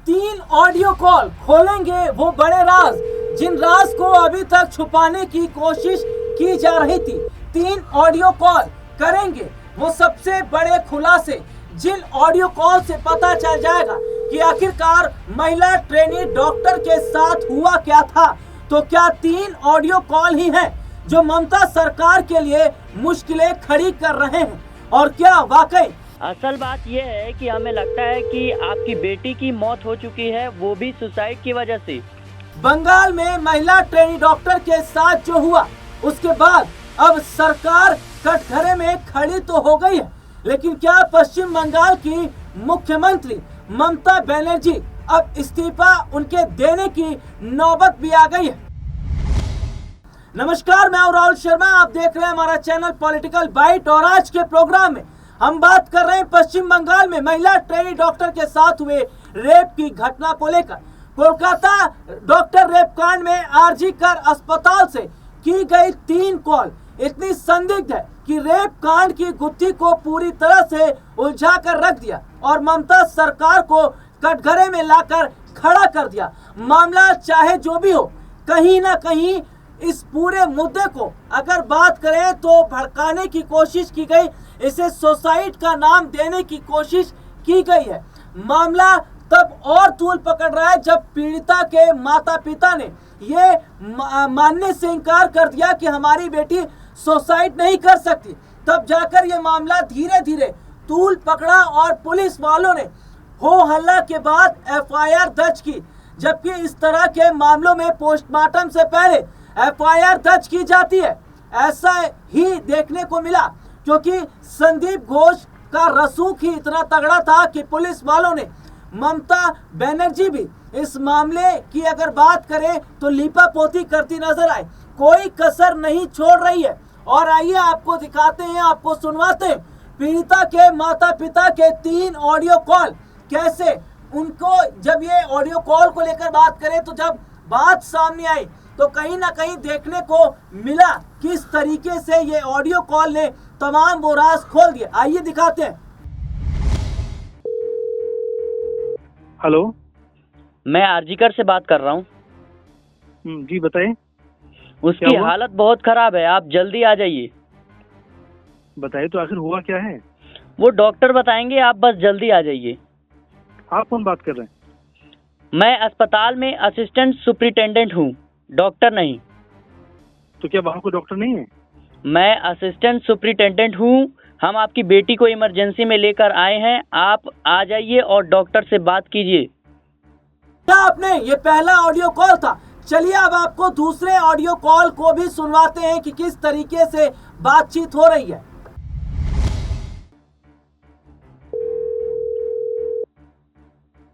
3 audio call खोलेंगे वो बड़े राज, जिन राज को अभी तक छुपाने की कोशिश की जा रही थी। 3 ऑडियो कॉल करेंगे वो सबसे बड़े खुलासे, जिन ऑडियो कॉल से पता चल जाएगा कि आखिरकार महिला ट्रेनी डॉक्टर के साथ हुआ क्या था। तो क्या 3 ऑडियो कॉल ही हैं जो ममता सरकार के लिए मुश्किलें खड़ी कर रहे हैं, और क्या वाकई असल बात यह है कि हमें लगता है कि आपकी बेटी की मौत हो चुकी है, वो भी सुसाइड की वजह से। बंगाल में महिला ट्रेनी डॉक्टर के साथ जो हुआ उसके बाद अब सरकार कटघरे में खड़ी तो हो गई है, लेकिन क्या पश्चिम बंगाल की मुख्यमंत्री ममता बनर्जी अब इस्तीफा उनके देने की नौबत भी आ गई है। नमस्कार, मैं हूं राहुल शर्मा, आप देख रहे हैं हमारा चैनल पॉलिटिकल बाइट। और आज के प्रोग्राम में हम बात कर रहे हैं पश्चिम बंगाल में महिला ट्रेनी डॉक्टर के साथ हुए रेप की घटना को लेकर। कोलकाता डॉक्टर रेप कांड में आरजी कर अस्पताल से की गई 3 कॉल इतनी संदिग्ध है कि रेप कांड की गुत्थी को पूरी तरह से उलझा कर रख दिया और ममता सरकार को कटघरे में लाकर खड़ा कर दिया। मामला चाहे जो भी हो, कहीं ना कहीं इस पूरे मुद्दे को अगर बात करें तो भड़काने की कोशिश की गई, इसे सुसाइड का नाम देने की कोशिश की गई है। मामला तब और तूल पकड़ रहा है जब पीड़िता के माता पिता ने ये मानने से इनकार कर दिया कि हमारी बेटी सुसाइड नहीं कर सकती। तब जाकर ये मामला धीरे धीरे तूल पकड़ा और पुलिस वालों ने हो हल्ला के बाद एफआईआर दर्ज की, जबकि इस तरह के मामलों में पोस्टमार्टम से पहले एफआईआर दर्ज की जाती है। ऐसा ही देखने को मिला क्योंकि संदीप घोष का रसूख ही इतना तगड़ा था कि पुलिस वालों ने ममता बनर्जी भी इस मामले की अगर बात करें तो लीपापोती करती नजर आए, कोई कसर नहीं छोड़ रही है। और आइए आपको दिखाते हैं, आपको सुनवाते हैं पीड़िता के माता पिता के 3 ऑडियो कॉल कैसे उनको, जब ये ऑडियो कॉल को लेकर बात करें तो जब बात सामने आई तो कहीं ना कहीं देखने को मिला किस तरीके से ये ऑडियो कॉल ने तमाम वो राज खोल दिए। आइए दिखाते हैं। हेलो, मैं आरजीकर से बात कर रहा हूँ। जी बताइए। उसकी हालत बहुत खराब है, आप जल्दी आ जाइए। बताइए तो आखिर हुआ क्या है? वो डॉक्टर बताएंगे, आप बस जल्दी आ जाइए। आप कौन बात कर रहे हैं? मैं अस्पताल में असिस्टेंट सुपरिटेंडेंट हूँ, डॉक्टर नहीं। तो क्या वहाँ कोई डॉक्टर नहीं है? मैं असिस्टेंट सुपरिटेंडेंट हूँ। हम आपकी बेटी को इमरजेंसी में लेकर आए हैं, आप आ जाइए और डॉक्टर से बात कीजिए। क्या आपने ये पहला ऑडियो कॉल था? चलिए अब आपको दूसरे ऑडियो कॉल को भी सुनवाते हैं कि किस तरीके से बातचीत हो रही है।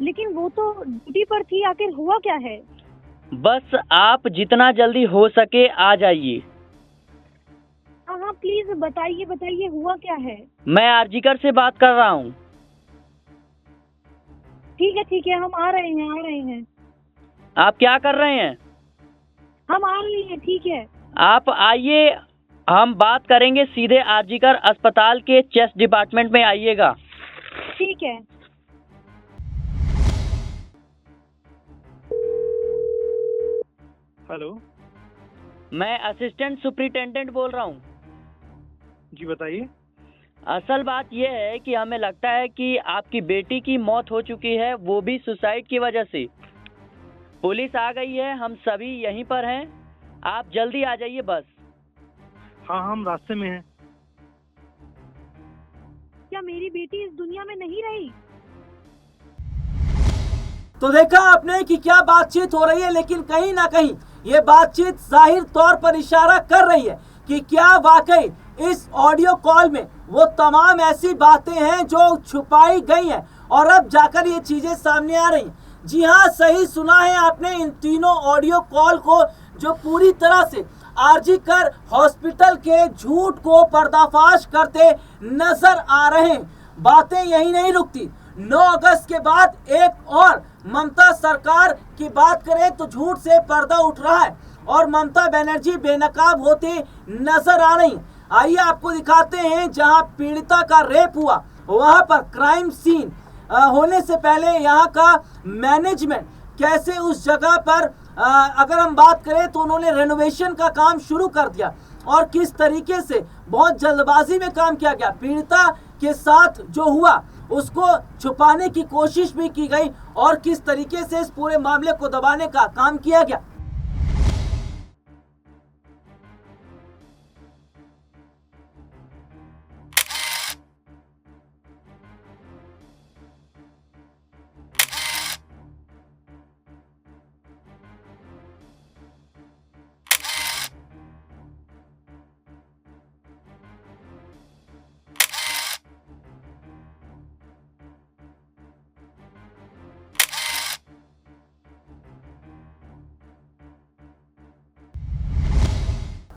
लेकिन वो तो ड्यूटी पर थी, आखिर हुआ क्या है? बस आप जितना जल्दी हो सके आ जाइए। हाँ प्लीज बताइए बताइए, हुआ क्या है? मैं आरजीकर से बात कर रहा हूँ। ठीक है, हम आ रहे हैं। आप क्या कर रहे हैं? हम आ रहे हैं, ठीक है। आप आइए, हम बात करेंगे सीधे आरजीकर अस्पताल के चेस्ट डिपार्टमेंट में आइएगा। ठीक है। हेलो, मैं असिस्टेंट सुपरिटेंडेंट बोल रहा हूँ। जी बताइए। असल बात यह है कि हमें लगता है कि आपकी बेटी की मौत हो चुकी है, वो भी सुसाइड की वजह से। पुलिस आ गई है, हम सभी यहीं पर हैं, आप जल्दी आ जाइए बस। हाँ, हम रास्ते में हैं। क्या मेरी बेटी इस दुनिया में नहीं रही? तो देखा आपने कि क्या बातचीत हो रही है, लेकिन कहीं ना कहीं ये बातचीत जाहिर तौर पर इशारा कर रही है कि क्या वाकई इस ऑडियो कॉल में वो तमाम ऐसी बातें हैं जो छुपाई गई हैं और अब जाकर ये चीजें सामने आ रही हैं। जी हाँ, सही सुना है आपने, इन तीनों ऑडियो कॉल को जो पूरी तरह से आरजी कर हॉस्पिटल के झूठ को पर्दाफाश करते नजर आ रहे हैं। बातें यही नहीं रुकती, 9 अगस्त के बाद एक और ममता सरकार की बात करें तो झूठ से पर्दा उठ रहा है और ममता बनर्जी बेनकाब होती नजर आ रही। आइए आपको दिखाते हैं जहां पीड़िता का रेप हुआ, वहां पर क्राइम सीन होने से पहले यहाँ का मैनेजमेंट कैसे उस जगह पर अगर हम बात करें तो उन्होंने रेनोवेशन का काम शुरू कर दिया और किस तरीके से बहुत जल्दबाजी में काम किया गया। पीड़िता के साथ जो हुआ उसको छुपाने की कोशिश भी की गई और किस तरीके से इस पूरे मामले को दबाने का काम किया गया।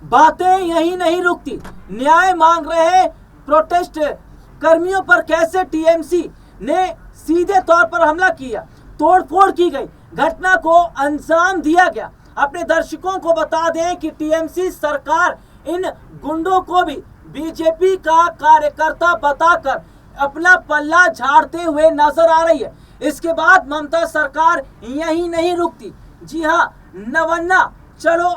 बातें यही नहीं रुकती। न्याय मांग रहे प्रोटेस्ट कर्मियों पर कैसे टीएमसी ने सीधे तौर पर हमला किया, तोड़फोड़ की गई, घटना को अंजाम दिया गया। अपने दर्शकों को बता दें कि टीएमसी सरकार इन गुंडों को भी बीजेपी का कार्यकर्ता बताकर अपना पल्ला झाड़ते हुए नजर आ रही है। इसके बाद ममता सरकार यही नहीं रुकती। जी हाँ, नवन्ना चलो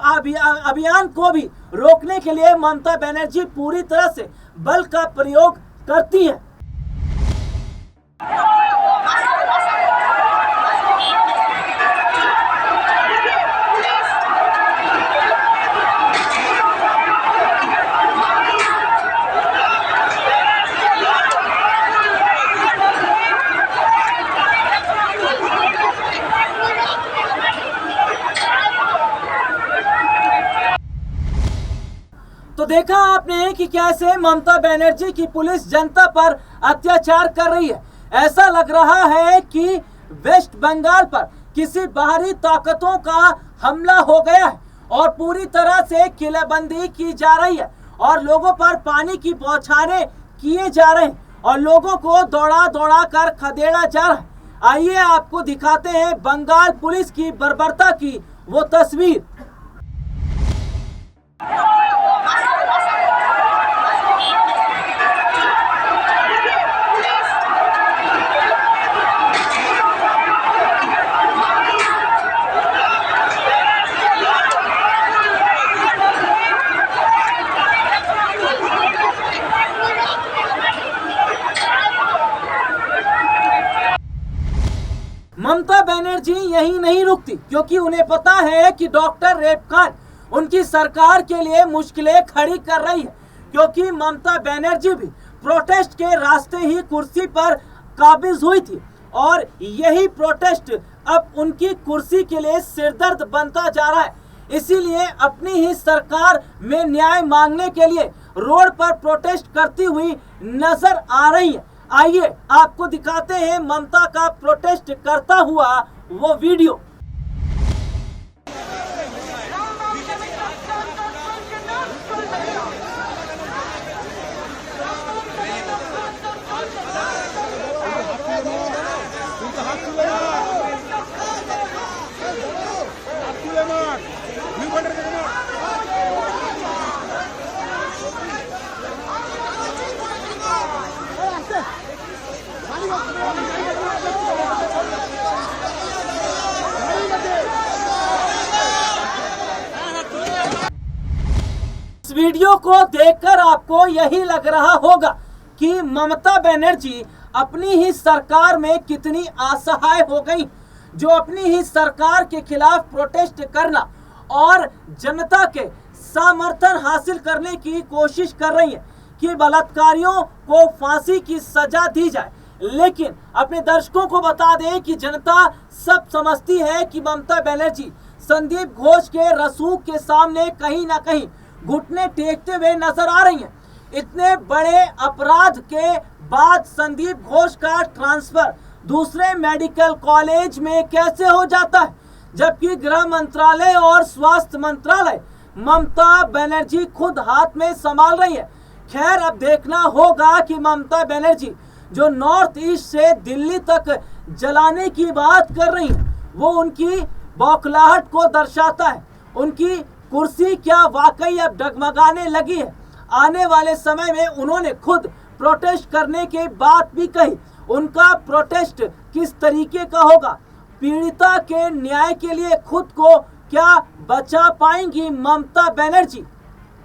अभियान को भी रोकने के लिए ममता बनर्जी पूरी तरह से बल का प्रयोग करती है। तो देखा आपने कि कैसे ममता बनर्जी की पुलिस जनता पर अत्याचार कर रही है। ऐसा लग रहा है कि वेस्ट बंगाल पर किसी बाहरी ताकतों का हमला हो गया है और पूरी तरह से किलेबंदी की जा रही है और लोगों पर पानी की बौछारें किए जा रहे हैं और लोगों को दौड़ा दौड़ा कर खदेड़ा जा रहा है। आइए आपको दिखाते हैं बंगाल पुलिस की बर्बरता की वो तस्वीर। ममता बनर्जी यही नहीं रुकती क्योंकि उन्हें पता है कि डॉक्टर रेपकांड उनकी सरकार के लिए मुश्किलें खड़ी कर रही है, क्योंकि ममता बनर्जी भी प्रोटेस्ट के रास्ते ही कुर्सी पर काबिज हुई थी और यही प्रोटेस्ट अब उनकी कुर्सी के लिए सिरदर्द बनता जा रहा है। इसीलिए अपनी ही सरकार में न्याय मांगने के लिए रोड पर प्रोटेस्ट करती हुई नजर आ रही है। आइए आपको दिखाते हैं ममता का प्रोटेस्ट करता हुआ वो वीडियो। इस वीडियो को देखकर आपको यही लग रहा होगा कि ममता बनर्जी अपनी ही सरकार में कितनी असहाय हो गई, जो अपनी ही सरकार के खिलाफ प्रोटेस्ट करना और जनता के समर्थन हासिल करने की कोशिश कर रही है कि बलात्कारियों को फांसी की सजा दी जाए। लेकिन अपने दर्शकों को बता दें कि जनता सब समझती है कि ममता बनर्जी संदीप घोष के रसूख के सामने कहीं ना कहीं घुटने टेकते हुए नजर आ रही हैं। इतने बड़े अपराध के बाद संदीप घोष का ट्रांसफर दूसरे मेडिकल कॉलेज में कैसे हो जाता है, जबकि गृह मंत्रालय और स्वास्थ्य मंत्रालय ममता बनर्जी खुद हाथ में संभाल रही है। खैर, अब देखना होगा कि ममता बनर्जी जो नॉर्थ ईस्ट से दिल्ली तक जलाने की बात कर रही है वो उनकी बौखलाहट को दर्शाता है। उनकी कुर्सी क्या वाकई अब डगमगाने लगी है? आने वाले समय में उन्होंने खुद प्रोटेस्ट करने की बात भी कही। उनका प्रोटेस्ट किस तरीके का होगा, पीड़िता के न्याय के लिए खुद को क्या बचा पाएंगी ममता बनर्जी।